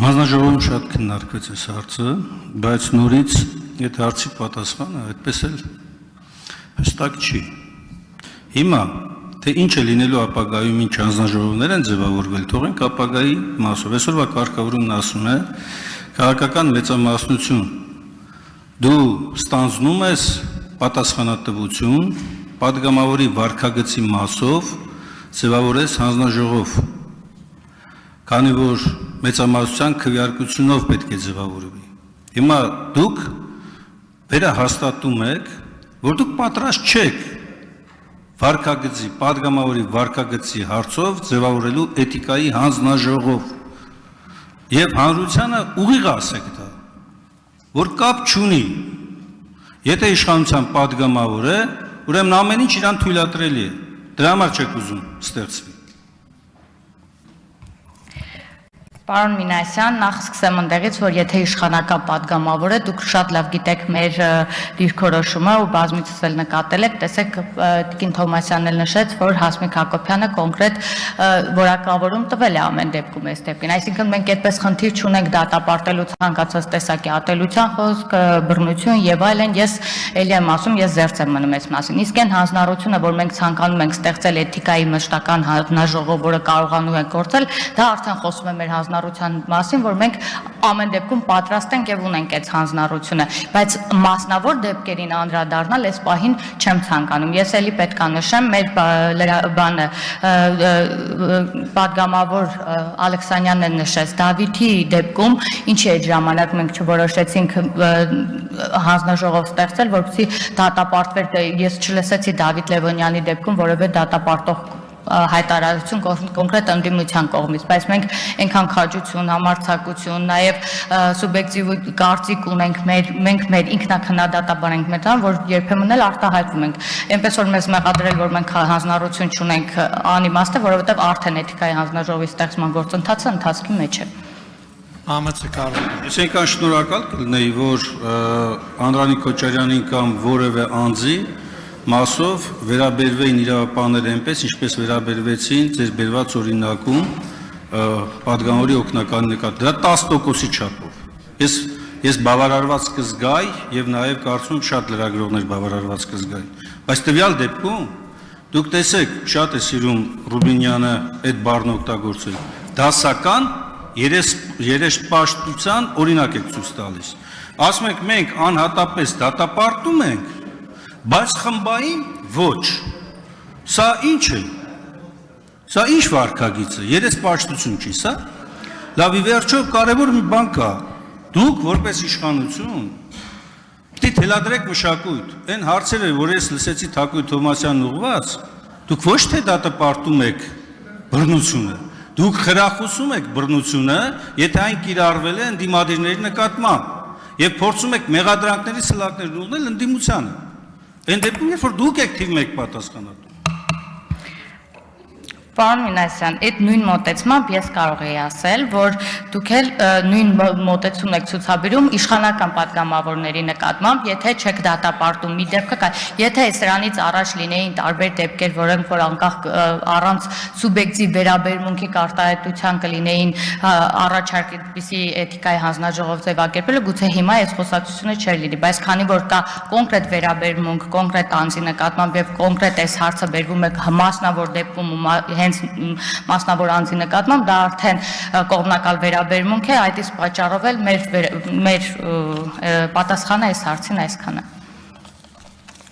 Հանձնաժողովում շատ քննարկվեց այս հարցը, բայց նորից այդ հարցի պատասխանը այդպես էլ հստակ չի։ Հիմա, թե ինչ է լինելու ապագայում, ինչ հանձնաժողովներ են ձևավորվել, թողենք ապագայի մասով։ Այսօրվա կարգավորումն ասում է, քաղաքական մեծամասնություն, դու ստանձնում ես պատասխանատվություն, պատգամավորի վարքագծի մասով ձևավորես հանձնաժողով, քանի որ մեծամասնության քվեարկությունով պետք է ձևավորվի։ Հիմա դուք վերահաստատում եք, որ դուք պատրաստ չեք վարքագծի, պատգամավորի վարքագծի հարցով ձևավորելու էթիկայի հանձնաժողով։ Եվ հանրությանը ուղիղ ասեք դա, որ կապ չունի։ Եթե իշխանության պատգամավոր է, ուրեմն ամեն ինչ իրան թույլատրելի է։ Դրա համար չեք ուզում ստեղծվի։ Պարոն Մինասյան, նախ սկսեմ ընդեղից, որ եթե իշխանական պատգամավոր է, դուք շատ լավ գիտեք մեր դիրքորոշումը ու բազմիցս էլ նկատել եք, տեսեք Տիկին Թովմասյանն էլ նշեց, որ Հասմիկ Հակոբյանը կոնկրետ որակավորում տվել է ամեն դեպքում այս դեպքին, այսինքն մենք այդպես խնդիր չունենք դատապարտելու ցանկացած տեսակի ատելության խոսք, բռնություն եւ այլն, ես ելի եմ ասում, ես զերծ եմ մնում այս մասին։ Իսկ այն հանձնառությունը, որ մենք ցանկանում ենք ստեղծել էթիկայի մշտական հանձնաժողով, որը կարողանում է գործել, դա արդեն խոսում է մեր հանձնառության մասին, որ մենք ամեն դեպքում պատրաստ ենք եւ ունենք այդ հանձնառությունը, բայց մասնավոր դեպքերին անդրադառնալ այս պահին չեմ ցանկանում։ Ես էլի պետք է նշեմ մեր բանը պատգամավոր Ալեքսանյանն նշեց Դավիթի դեպքում, ինչի այդ ժամանակ մենք չորոշեցինք հանձնաժողով ստեղծել, որպեսզի դատապարտվեր, ես չլսեցի Դավիթ Լևոնյանի դեպքում որևէ դատապարտող հայտարարություն կոնկրետ ընդդիմության կողմից, բայց մենք այնքան քաջություն, համարձակություն, նաև սուբյեկտիվ կարծիք ունենք, մենք մեր ինքնակնդատաբար ենք մտան, որ երբեմն էլ արտահայտվում ենք։ Այնպես որ մեզ մեղադրել, որ մենք հանձնառություն չունենք, անիմաստ է, որովհետև արդեն էթիկայի հանձնաժողովի ստեղծման գործընթացը ընթացքի մեջ է։ Ես այնքան շնորհակալ կլինեի, որ Անդրանիկ Քոչարյանին կամ որևէ անձի մասով վերաբերվեին իրավապահները այնպես, ինչպես վերաբերվեցին ձեր բերված օրինակում պատգամավորի օգնականի նկատմամբ, դրա 10%-ի չափով։ Ես բավարարված կզգայի եւ նաեւ կարծում շատ լրագրողներ բավարարված կզգային։ Բայց տվյալ դեպքում դուք տեսեք, շատ է սիրում Ռուբինյանը այդ բառն օգտագործել։ Դասական երեսպաշտության օրինակ եք ցույց տալիս։ Ասում եք մենք անհատապես դատապարտում ենք, բայց խմբային ոչ։ Սա ինչ է։ Սա ինչ վարքագիծ է, երեսպաշտություն չի սա։ Լավ, ի վերջո կարևոր մի բան կա։ Դուք որպես իշխանություն պետք է թելադրեք մշակույթ։ Այն հարցերը, որ ես լսեցի Թակույր Թովմասյանն ուղղված, դուք ոչ թե դատապարտում եք բռնությունը, դուք խրախուսում եք բռնությունը, եթե այն կիրառվել է ընդդիմադիրների նկատմամբ եւ փորձում եք մեղադրանքների սլակներն ուղղել ընդդիմությանը։ Այն դեպքում, երբ որ դուք եք թիվ 1 պատասխանատու։ Պարոն Մինասյան, այդ նույն մոտեցմամբ ես կարող եի ասել, որ դուք էլ նույն մոտեցումն եք ցուցաբերում իշխանական պատգամավորների նկատմամբ, եթե չեք դատապարտում մի դեպքը կա, եթե սրանից առաջ լինեին տարբեր դեպքեր, որոնք որ անկախ առանց սուբյեկտիվ վերաբերմունքի կարտահայտության կլինեին առաջարկ այդպիսի էթիկայի հանձնաժողով ձևակերպելը, գուցե հիմա այս խոսակցությունը չէր լինի, բայց քանի որ կա կոնկրետ վերաբերմունք, կոնկրետ անձի նկատմամբ եւ կոնկրետ այս հարցը բերվում է մասնավոր դեպքում հենց մասնավոր անձի նկատմամբ դա արդեն կողմնակալ վերաբերմունք է, այդ իսկ պատճառով էլ մեր պատասխանը այս հարցին այսքան է։